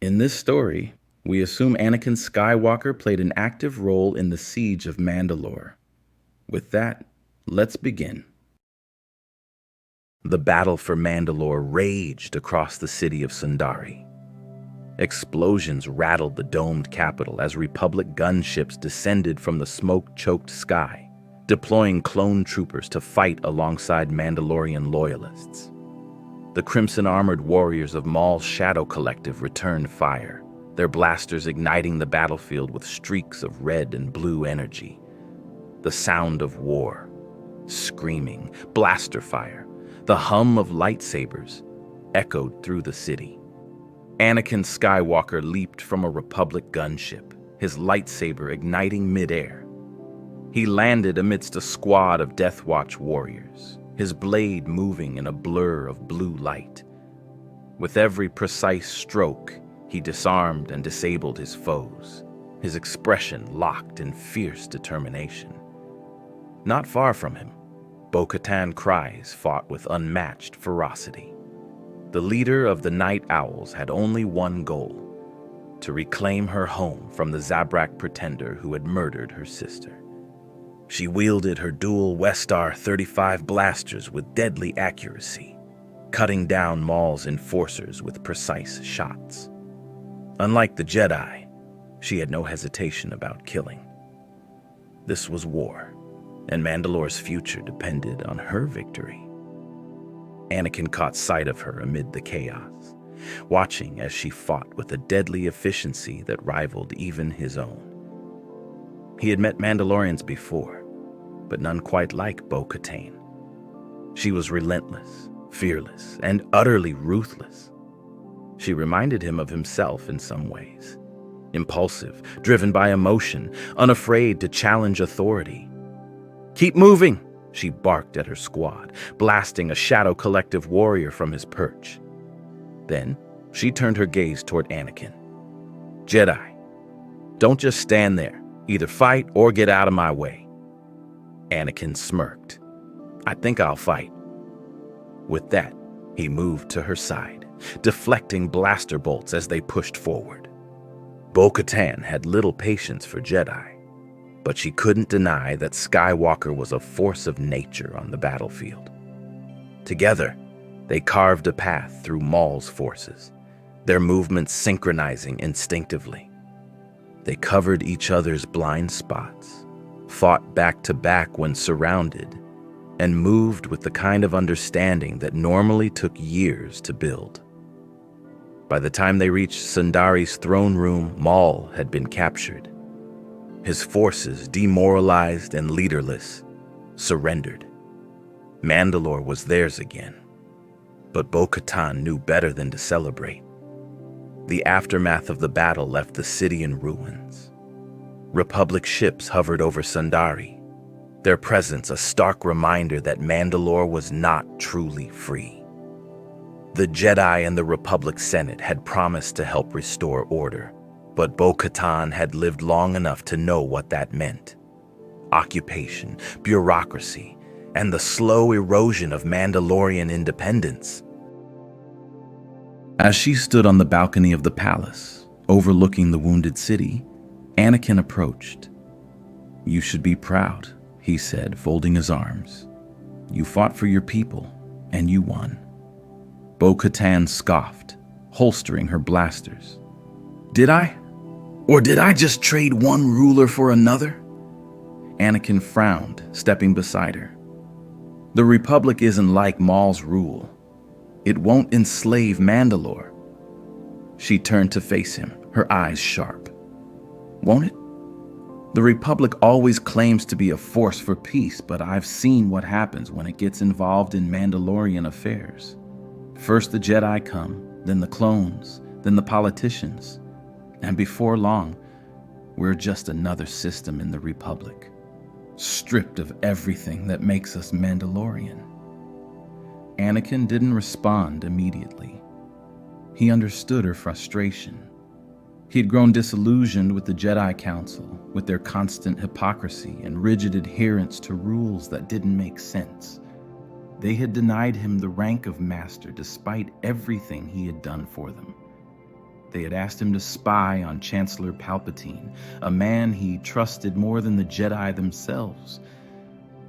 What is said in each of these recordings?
In this story, we assume Anakin Skywalker played an active role in the siege of Mandalore. With that, let's begin. The battle for Mandalore raged across the city of Sundari. Explosions rattled the domed capital as Republic gunships descended from the smoke-choked sky, deploying clone troopers to fight alongside Mandalorian loyalists. The crimson-armored warriors of Maul's Shadow Collective returned fire, their blasters igniting the battlefield with streaks of red and blue energy. The sound of war, screaming, blaster fire, the hum of lightsabers echoed through the city. Anakin Skywalker leaped from a Republic gunship, his lightsaber igniting midair. He landed amidst a squad of Death Watch warriors, his blade moving in a blur of blue light. With every precise stroke, he disarmed and disabled his foes, his expression locked in fierce determination. Not far from him, Bo-Katan Kryze fought with unmatched ferocity. The leader of the Night Owls had only one goal: to reclaim her home from the Zabrak pretender who had murdered her sister. She wielded her dual Westar 35 blasters with deadly accuracy, cutting down Maul's enforcers with precise shots. Unlike the Jedi, she had no hesitation about killing. This was war, and Mandalore's future depended on her victory. Anakin caught sight of her amid the chaos, watching as she fought with a deadly efficiency that rivaled even his own. He had met Mandalorians before, but none quite like Bo-Katan. She was relentless, fearless, and utterly ruthless. She reminded him of himself in some ways. Impulsive, driven by emotion, unafraid to challenge authority. "Keep moving!" she barked at her squad, blasting a Shadow Collective warrior from his perch. Then, she turned her gaze toward Anakin. "Jedi, don't just stand there. Either fight or get out of my way." Anakin smirked. "I think I'll fight." With that, he moved to her side, deflecting blaster bolts as they pushed forward. Bo-Katan had little patience for Jedi, but she couldn't deny that Skywalker was a force of nature on the battlefield. Together, they carved a path through Maul's forces, their movements synchronizing instinctively. They covered each other's blind spots, fought back to back when surrounded, and moved with the kind of understanding that normally took years to build. By the time they reached Sundari's throne room, Maul had been captured. His forces, demoralized and leaderless, surrendered. Mandalore was theirs again. But Bo-Katan knew better than to celebrate. The aftermath of the battle left the city in ruins. Republic ships hovered over Sundari, their presence a stark reminder that Mandalore was not truly free. The Jedi and the Republic Senate had promised to help restore order, but Bo-Katan had lived long enough to know what that meant. Occupation, bureaucracy, and the slow erosion of Mandalorian independence. As she stood on the balcony of the palace, overlooking the wounded city, Anakin approached. "You should be proud," he said, folding his arms. "You fought for your people, and you won." Bo-Katan scoffed, holstering her blasters. "Did I? Or did I just trade one ruler for another?" Anakin frowned, stepping beside her. "The Republic isn't like Maul's rule. It won't enslave Mandalore." She turned to face him, her eyes sharp. "Won't it? The Republic always claims to be a force for peace, but I've seen what happens when it gets involved in Mandalorian affairs. First the Jedi come, then the clones, then the politicians. And before long, we're just another system in the Republic, stripped of everything that makes us Mandalorian." Anakin didn't respond immediately. He understood her frustration. He had grown disillusioned with the Jedi Council, with their constant hypocrisy and rigid adherence to rules that didn't make sense. They had denied him the rank of master despite everything he had done for them. They had asked him to spy on Chancellor Palpatine, a man he trusted more than the Jedi themselves.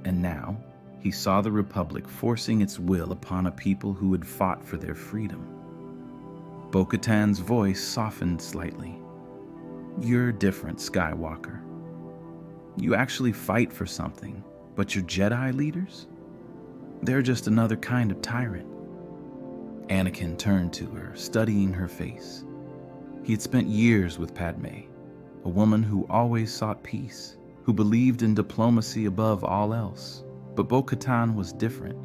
And now, he saw the Republic forcing its will upon a people who had fought for their freedom. Bo-Katan's voice softened slightly. "You're different, Skywalker. You actually fight for something, but your Jedi leaders? They're just another kind of tyrant." Anakin turned to her, studying her face. He had spent years with Padme, a woman who always sought peace, who believed in diplomacy above all else. But Bo-Katan was different.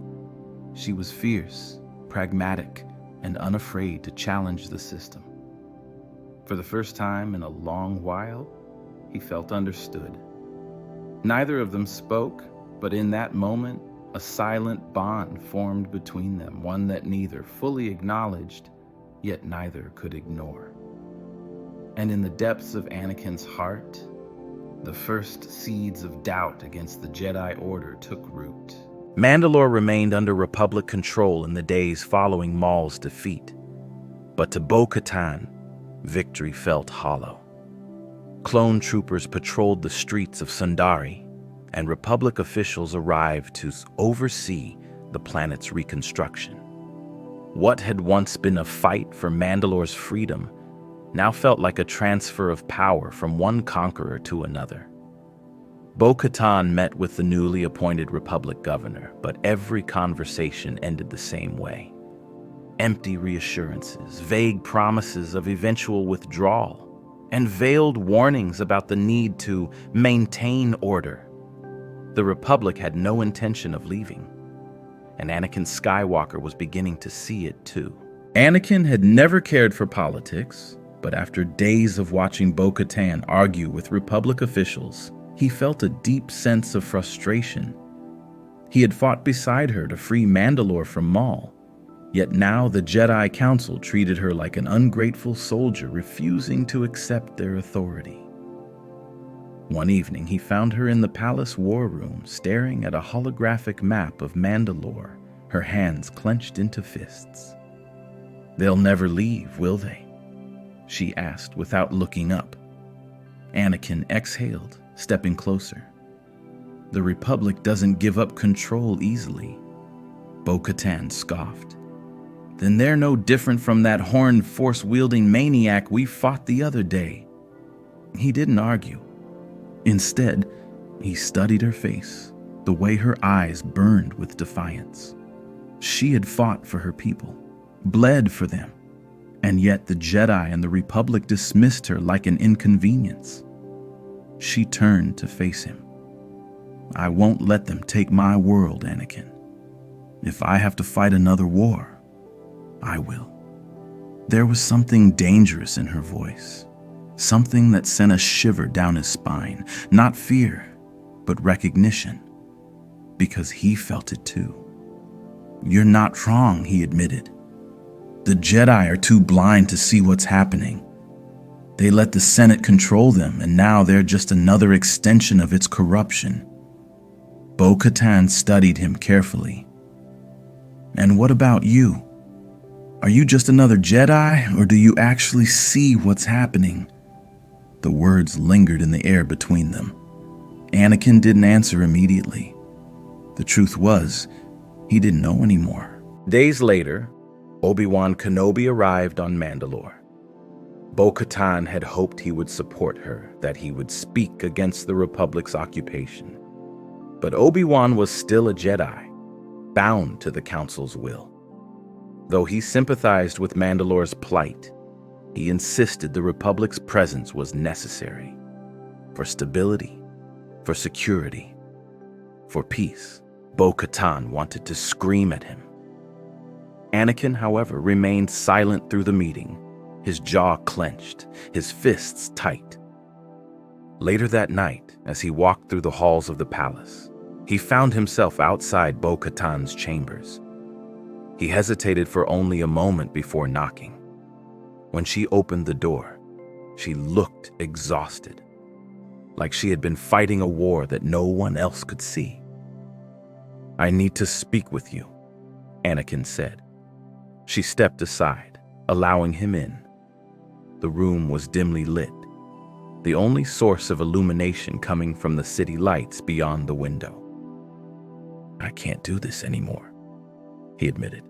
She was fierce, pragmatic, and unafraid to challenge the system. For the first time in a long while, he felt understood. Neither of them spoke, but in that moment, a silent bond formed between them, one that neither fully acknowledged, yet neither could ignore. And in the depths of Anakin's heart, the first seeds of doubt against the Jedi Order took root. Mandalore remained under Republic control in the days following Maul's defeat. But to Bo-Katan, victory felt hollow. Clone troopers patrolled the streets of Sundari, and Republic officials arrived to oversee the planet's reconstruction. What had once been a fight for Mandalore's freedom now felt like a transfer of power from one conqueror to another. Bo-Katan met with the newly appointed Republic governor, but every conversation ended the same way. Empty reassurances, vague promises of eventual withdrawal, and veiled warnings about the need to maintain order. The Republic had no intention of leaving, and Anakin Skywalker was beginning to see it too. Anakin had never cared for politics, but after days of watching Bo-Katan argue with Republic officials, he felt a deep sense of frustration. He had fought beside her to free Mandalore from Maul, yet now the Jedi Council treated her like an ungrateful soldier refusing to accept their authority. One evening, he found her in the palace war room, staring at a holographic map of Mandalore, her hands clenched into fists. "They'll never leave, will they?" she asked without looking up. Anakin exhaled, stepping closer. "The Republic doesn't give up control easily." Bo-Katan scoffed. "Then they're no different from that horned, force-wielding maniac we fought the other day." He didn't argue. Instead, he studied her face, the way her eyes burned with defiance. She had fought for her people, bled for them, and yet the Jedi and the Republic dismissed her like an inconvenience. She turned to face him. "I won't let them take my world, Anakin. If I have to fight another war, I will." There was something dangerous in her voice, something that sent a shiver down his spine, not fear, but recognition, because he felt it too. "You're not wrong," he admitted. "The Jedi are too blind to see what's happening. They let the Senate control them, and now they're just another extension of its corruption." Bo-Katan studied him carefully. "And what about you? Are you just another Jedi, or do you actually see what's happening?" The words lingered in the air between them. Anakin didn't answer immediately. The truth was, he didn't know anymore. Days later, Obi-Wan Kenobi arrived on Mandalore. Bo-Katan had hoped he would support her, that he would speak against the Republic's occupation. But Obi-Wan was still a Jedi, bound to the Council's will. Though he sympathized with Mandalore's plight, he insisted the Republic's presence was necessary. For stability, for security, for peace. Bo-Katan wanted to scream at him. Anakin, however, remained silent through the meeting, his jaw clenched, his fists tight. Later that night, as he walked through the halls of the palace, he found himself outside Bo-Katan's chambers. He hesitated for only a moment before knocking. When she opened the door, she looked exhausted, like she had been fighting a war that no one else could see. "I need to speak with you," Anakin said. She stepped aside, allowing him in. The room was dimly lit, the only source of illumination coming from the city lights beyond the window. "I can't do this anymore," he admitted,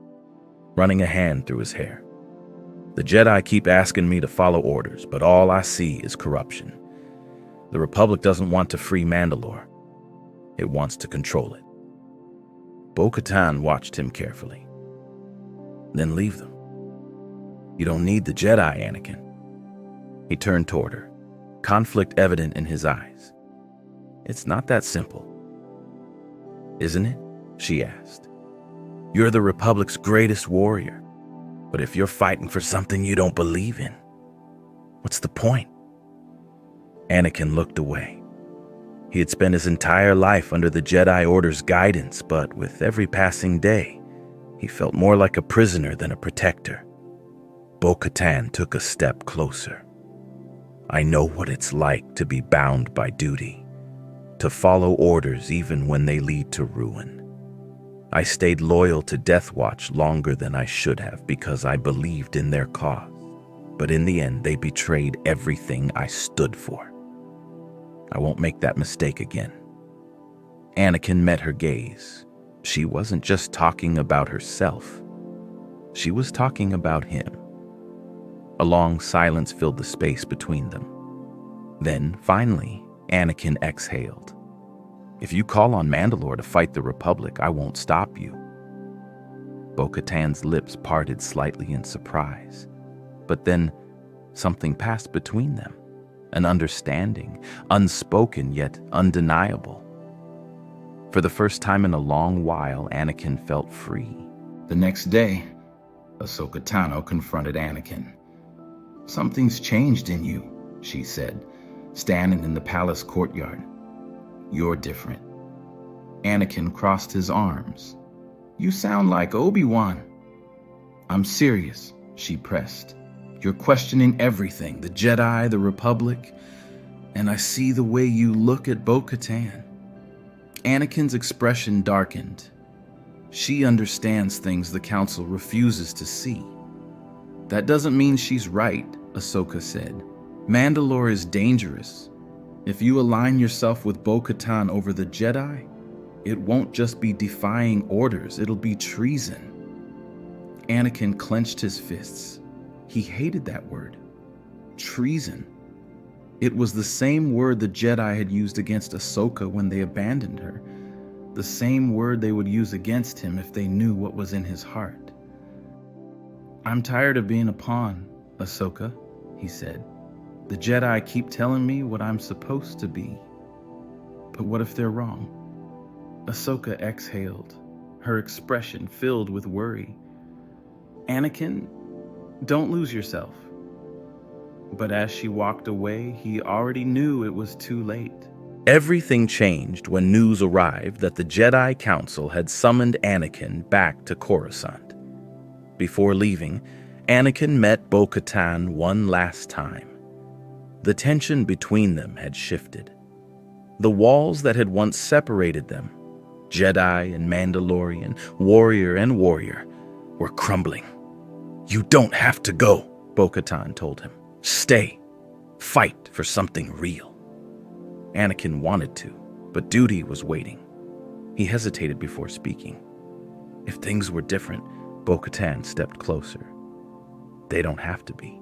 running a hand through his hair. "The Jedi keep asking me to follow orders, but all I see is corruption. The Republic doesn't want to free Mandalore. It wants to control it." Bo-Katan watched him carefully. "Then leave them. You don't need the Jedi, Anakin." He turned toward her, conflict evident in his eyes. "It's not that simple, isn't it?" she asked. "You're the Republic's greatest warrior, but if you're fighting for something you don't believe in, what's the point?" Anakin looked away. He had spent his entire life under the Jedi Order's guidance, but with every passing day, he felt more like a prisoner than a protector. Bo-Katan took a step closer. "I know what it's like to be bound by duty, to follow orders even when they lead to ruin. I stayed loyal to Death Watch longer than I should have because I believed in their cause, but in the end they betrayed everything I stood for. I won't make that mistake again." Anakin met her gaze. She wasn't just talking about herself. She was talking about him. A long silence filled the space between them. Then, finally, Anakin exhaled. "If you call on Mandalore to fight the Republic, I won't stop you." Bo-Katan's lips parted slightly in surprise. But then, something passed between them. An understanding, unspoken yet undeniable. For the first time in a long while, Anakin felt free. The next day, Ahsoka Tano confronted Anakin. "Something's changed in you," she said, standing in the palace courtyard. "You're different." Anakin crossed his arms. "You sound like Obi-Wan." "I'm serious," she pressed. "You're questioning everything, the Jedi, the Republic, and I see the way you look at Bo-Katan." Anakin's expression darkened. "She understands things the Council refuses to see." "That doesn't mean she's right," Ahsoka said. "Mandalore is dangerous. If you align yourself with Bo-Katan over the Jedi, it won't just be defying orders, it'll be treason." Anakin clenched his fists. He hated that word. Treason. It was the same word the Jedi had used against Ahsoka when they abandoned her. The same word they would use against him if they knew what was in his heart. "I'm tired of being a pawn, Ahsoka," he said. "The Jedi keep telling me what I'm supposed to be. But what if they're wrong?" Ahsoka exhaled, her expression filled with worry. "Anakin, don't lose yourself." But as she walked away, he already knew it was too late. Everything changed when news arrived that the Jedi Council had summoned Anakin back to Coruscant. Before leaving, Anakin met Bo-Katan one last time. The tension between them had shifted. The walls that had once separated them, Jedi and Mandalorian, warrior and warrior, were crumbling. "You don't have to go," Bo-Katan told him. "Stay. Fight for something real." Anakin wanted to, but duty was waiting. He hesitated before speaking. If things were different, Bo-Katan stepped closer. "They don't have to be."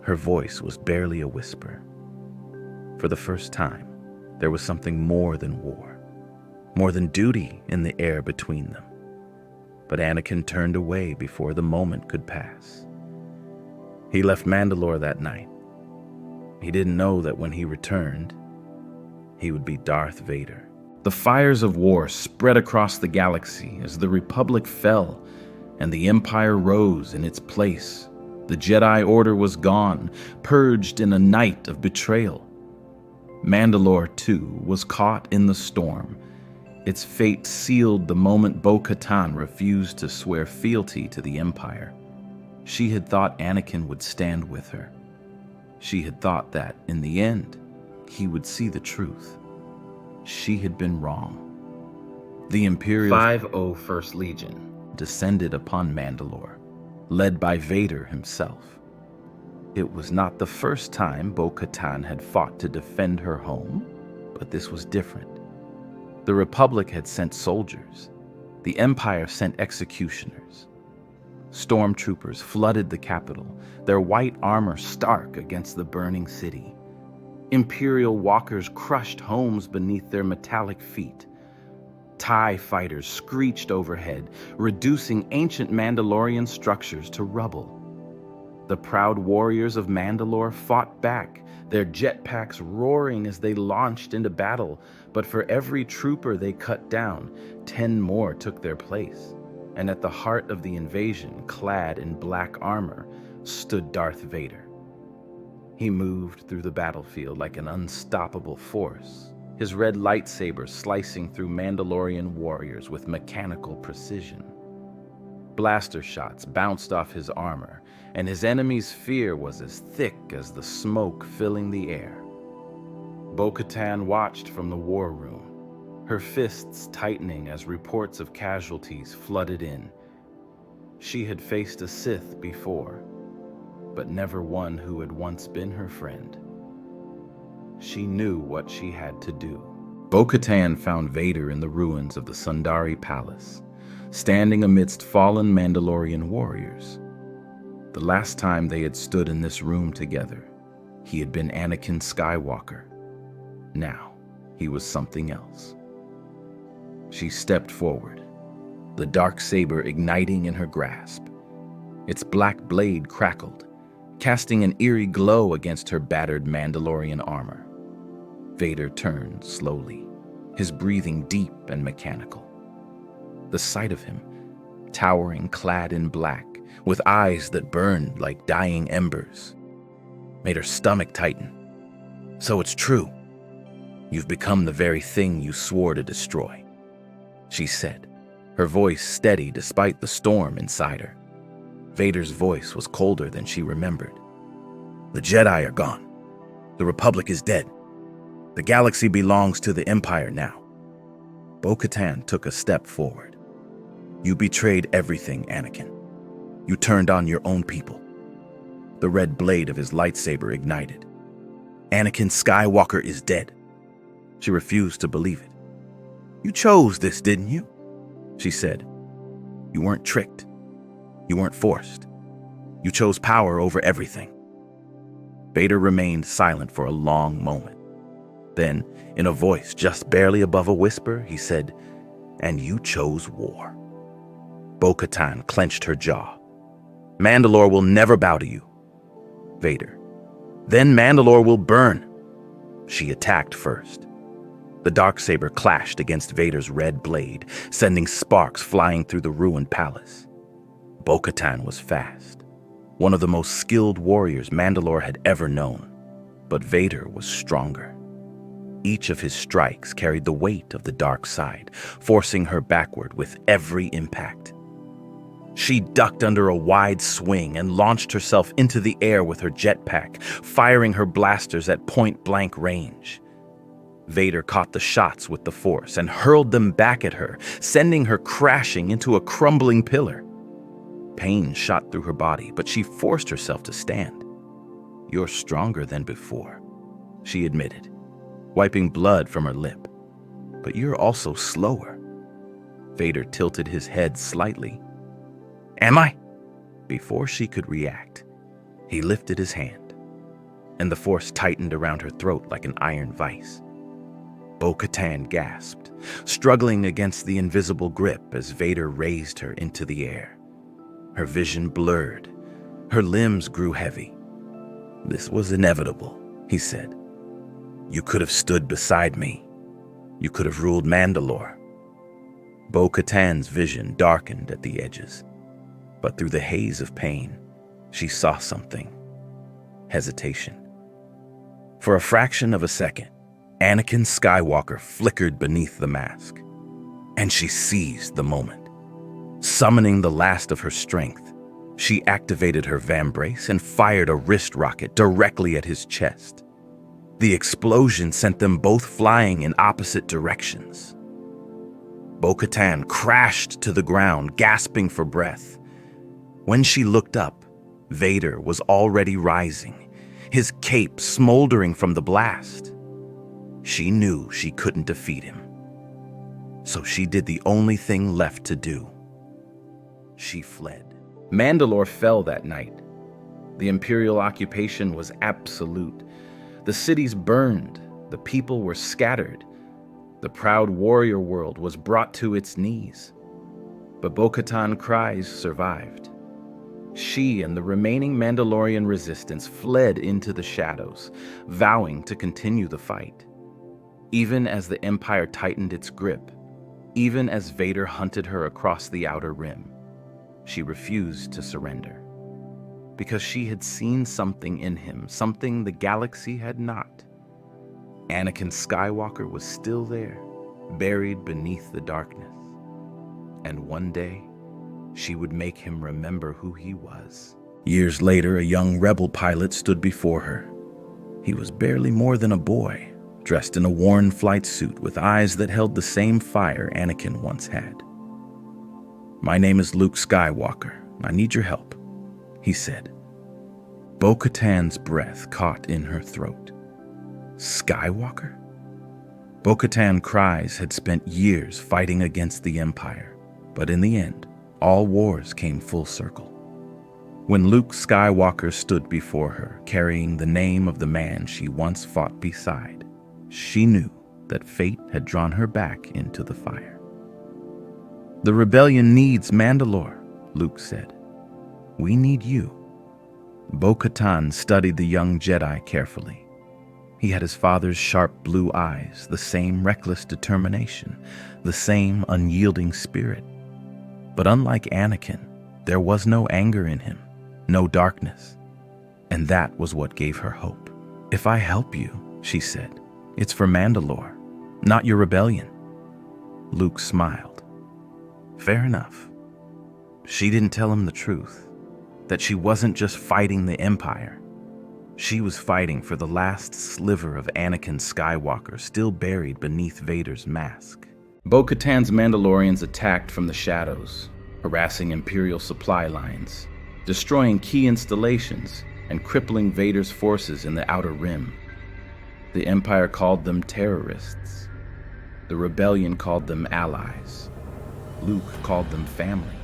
Her voice was barely a whisper. For the first time, there was something more than war, more than duty in the air between them. But Anakin turned away before the moment could pass. He left Mandalore that night. He didn't know that when he returned, he would be Darth Vader. The fires of war spread across the galaxy as the Republic fell and the Empire rose in its place. The Jedi Order was gone, purged in a night of betrayal. Mandalore, too, was caught in the storm. Its fate sealed the moment Bo-Katan refused to swear fealty to the Empire. She had thought Anakin would stand with her. She had thought that, in the end, he would see the truth. She had been wrong. The Imperial 501st Legion descended upon Mandalore, led by Vader himself. It was not the first time Bo-Katan had fought to defend her home, but this was different. The Republic had sent soldiers. The Empire sent executioners. Stormtroopers flooded the capital, their white armor stark against the burning city. Imperial walkers crushed homes beneath their metallic feet. TIE fighters screeched overhead, reducing ancient Mandalorian structures to rubble. The proud warriors of Mandalore fought back, their jetpacks roaring as they launched into battle, but for every trooper they cut down, 10 more took their place. And at the heart of the invasion, clad in black armor, stood Darth Vader. He moved through the battlefield like an unstoppable force, his red lightsaber slicing through Mandalorian warriors with mechanical precision. Blaster shots bounced off his armor, and his enemy's fear was as thick as the smoke filling the air. Bo-Katan watched from the war room, her fists tightening as reports of casualties flooded in. She had faced a Sith before, but never one who had once been her friend. She knew what she had to do. Bo-Katan found Vader in the ruins of the Sundari Palace, standing amidst fallen Mandalorian warriors. The last time they had stood in this room together, he had been Anakin Skywalker. Now, he was something else. She stepped forward, the dark saber igniting in her grasp. Its black blade crackled, casting an eerie glow against her battered Mandalorian armor. Vader turned slowly, his breathing deep and mechanical. The sight of him, towering clad in black, with eyes that burned like dying embers, made her stomach tighten. So it's true. You've become the very thing you swore to destroy, she said, her voice steady despite the storm inside her. Vader's voice was colder than she remembered. The Jedi are gone. The Republic is dead. The galaxy belongs to the Empire now. Bo-Katan took a step forward. You betrayed everything, Anakin. You turned on your own people. The red blade of his lightsaber ignited. Anakin Skywalker is dead. She refused to believe it. You chose this, didn't you? She said. You weren't tricked. You weren't forced. You chose power over everything. Vader remained silent for a long moment. Then, in a voice just barely above a whisper, he said, "And you chose war." Bo-Katan clenched her jaw. Mandalore will never bow to you. Vader. Then Mandalore will burn. She attacked first. The darksaber clashed against Vader's red blade, sending sparks flying through the ruined palace. Bo-Katan was fast, one of the most skilled warriors Mandalore had ever known, but Vader was stronger. Each of his strikes carried the weight of the dark side, forcing her backward with every impact. She ducked under a wide swing and launched herself into the air with her jetpack, firing her blasters at point-blank range. Vader caught the shots with the Force and hurled them back at her, sending her crashing into a crumbling pillar. Pain shot through her body, but she forced herself to stand. You're stronger than before, she admitted, wiping blood from her lip. But you're also slower. Vader tilted his head slightly. Am I? Before she could react, he lifted his hand, and the Force tightened around her throat like an iron vice. Bo-Katan gasped, struggling against the invisible grip as Vader raised her into the air. Her vision blurred. Her limbs grew heavy. This was inevitable, he said. You could have stood beside me. You could have ruled Mandalore. Bo-Katan's vision darkened at the edges, but through the haze of pain, she saw something. Hesitation. For a fraction of a second, Anakin Skywalker flickered beneath the mask, and she seized the moment. Summoning the last of her strength, she activated her vambrace and fired a wrist rocket directly at his chest. The explosion sent them both flying in opposite directions. Bo-Katan crashed to the ground, gasping for breath. When she looked up, Vader was already rising, his cape smoldering from the blast. She knew she couldn't defeat him. So she did the only thing left to do. She fled. Mandalore fell that night. The Imperial occupation was absolute. The cities burned. The people were scattered. The proud warrior world was brought to its knees. But Bo-Katan Kryze survived. She and the remaining Mandalorian resistance fled into the shadows, vowing to continue the fight. Even as the Empire tightened its grip, even as Vader hunted her across the Outer Rim, she refused to surrender. Because she had seen something in him, something the galaxy had not. Anakin Skywalker was still there, buried beneath the darkness. And one day, she would make him remember who he was. Years later, a young rebel pilot stood before her. He was barely more than a boy, dressed in a worn flight suit with eyes that held the same fire Anakin once had. "My name is Luke Skywalker. I need your help," he said. Bo-Katan's breath caught in her throat. Skywalker? Bo-Katan Kryze had spent years fighting against the Empire, but in the end, all wars came full circle. When Luke Skywalker stood before her, carrying the name of the man she once fought beside, she knew that fate had drawn her back into the fire. "The rebellion needs Mandalore," Luke said. "We need you." Bo-Katan studied the young Jedi carefully. He had his father's sharp blue eyes, the same reckless determination, the same unyielding spirit. But unlike Anakin, there was no anger in him, no darkness. And that was what gave her hope. "If I help you," she said, "it's for Mandalore, not your rebellion." Luke smiled. Fair enough. She didn't tell him the truth, that she wasn't just fighting the Empire. She was fighting for the last sliver of Anakin Skywalker still buried beneath Vader's mask. Bo-Katan's Mandalorians attacked from the shadows, harassing Imperial supply lines, destroying key installations, and crippling Vader's forces in the Outer Rim. The Empire called them terrorists. The rebellion called them allies. Luke called them family.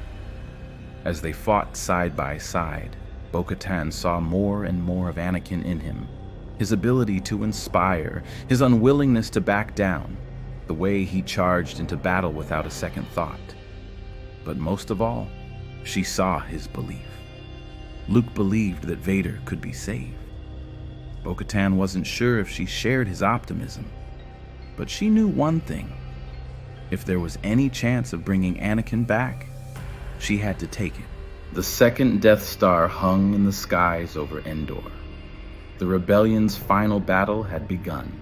As they fought side by side, Bo-Katan saw more and more of Anakin in him, his ability to inspire, his unwillingness to back down, the way he charged into battle without a second thought. But most of all, she saw his belief. Luke believed that Vader could be saved. Bo-Katan wasn't sure if she shared his optimism, but she knew one thing. If there was any chance of bringing Anakin back, she had to take it. The second Death Star hung in the skies over Endor. The rebellion's final battle had begun.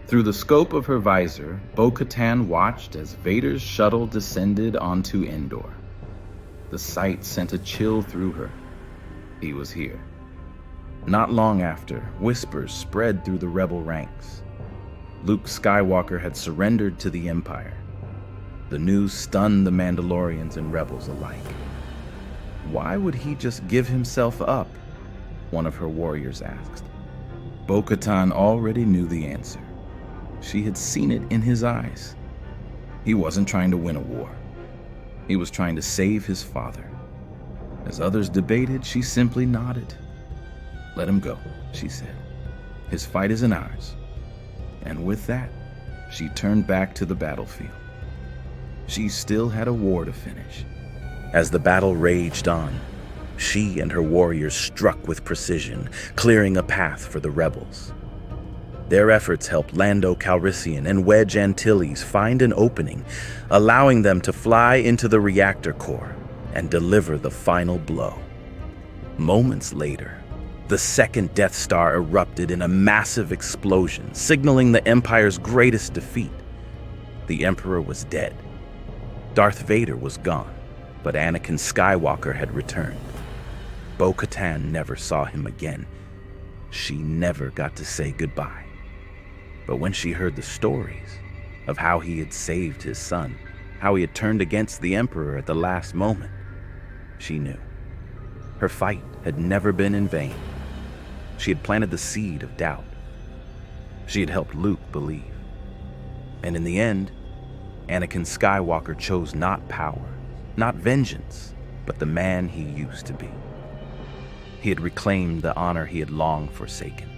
Through the scope of her visor, Bo-Katan watched as Vader's shuttle descended onto Endor. The sight sent a chill through her. He was here. Not long after, whispers spread through the rebel ranks. Luke Skywalker had surrendered to the Empire. The news stunned the Mandalorians and rebels alike. Why would he just give himself up? One of her warriors asked. Bo-Katan already knew the answer. She had seen it in his eyes. He wasn't trying to win a war. He was trying to save his father. As others debated, she simply nodded. "Let him go," she said. "His fight isn't ours." And with that, she turned back to the battlefield. She still had a war to finish. As the battle raged on, she and her warriors struck with precision, clearing a path for the rebels. Their efforts helped Lando Calrissian and Wedge Antilles find an opening, allowing them to fly into the reactor core and deliver the final blow. Moments later, the second Death Star erupted in a massive explosion, signaling the Empire's greatest defeat. The Emperor was dead. Darth Vader was gone, but Anakin Skywalker had returned. Bo-Katan never saw him again. She never got to say goodbye. But when she heard the stories of how he had saved his son, how he had turned against the Emperor at the last moment, she knew. Her fight had never been in vain. She had planted the seed of doubt. She had helped Luke believe. And in the end, Anakin Skywalker chose not power, not vengeance, but the man he used to be. He had reclaimed the honor he had long forsaken.